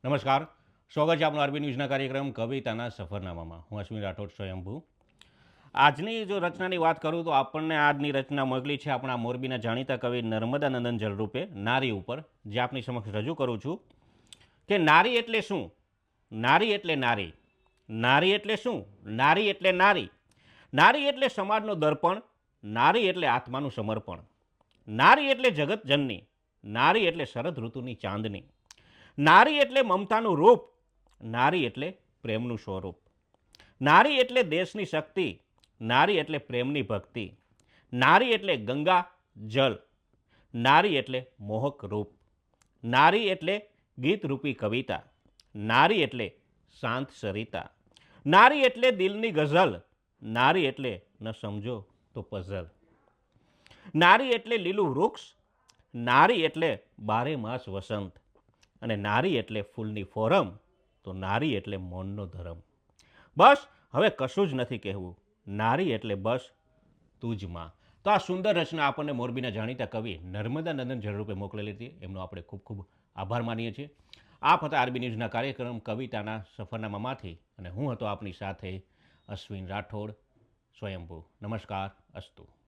નમસ્કાર. સ્વાગત છે આપણો આરબી ન્યૂઝના કાર્યક્રમ કવિતાના સફરનામામાં. હું અશ્વિન રાઠોડ સ્વયંભૂ. આજની જો રચનાની વાત કરું તો આપણને આજની રચના મોકલી છે આપણા મોરબીના જાણીતા કવિ નર્મદાનંદન જળરૂપે નારી ઉપર, જે આપની સમક્ષ રજૂ કરું છું કે નારી એટલે શું? નારી એટલે નારી. નારી એટલે શું? નારી એટલે નારી. નારી એટલે સમાજનો દર્પણ. નારી એટલે આત્માનું સમર્પણ. નારી એટલે જગત જનની. નારી એટલે શરદ ઋતુની ચાંદની. નારી એટલે મમતાનું રૂપ. નારી એટલે પ્રેમનું સ્વરૂપ. નારી એટલે દેશની શક્તિ. નારી એટલે પ્રેમની ભક્તિ. નારી એટલે ગંગા જલ. નારી એટલે મોહક રૂપ. નારી એટલે ગીતરૂપી કવિતા. નારી એટલે શાંત સરિતા. નારી એટલે દિલની ગઝલ. નારી એટલે ન સમજો તો પઝલ. નારી એટલે લીલું વૃક્ષ. નારી એટલે બારે માસ વસંત. અને નારી એટલે ફૂલની ફોરમ. તો નારી એટલે મૌનનો ધર્મ. બસ હવે કશું જ નથી કહેવું. નારી એટલે બસ તું જ માં. તો આ સુંદર રચના આપણને મોરબીના જાણીતા કવિ નર્મદાનંદન જળરૂપે મોકલેલી હતી. એમનો આપણે ખૂબ ખૂબ આભાર માનીએ છીએ. આપ હતા આરબી ન્યૂઝના કાર્યક્રમ કવિતાના સફરનામામાંથી, અને હું હતો આપની સાથે અશ્વિન રાઠોડ સ્વયંભૂ. નમસ્કાર. અસ્તુ.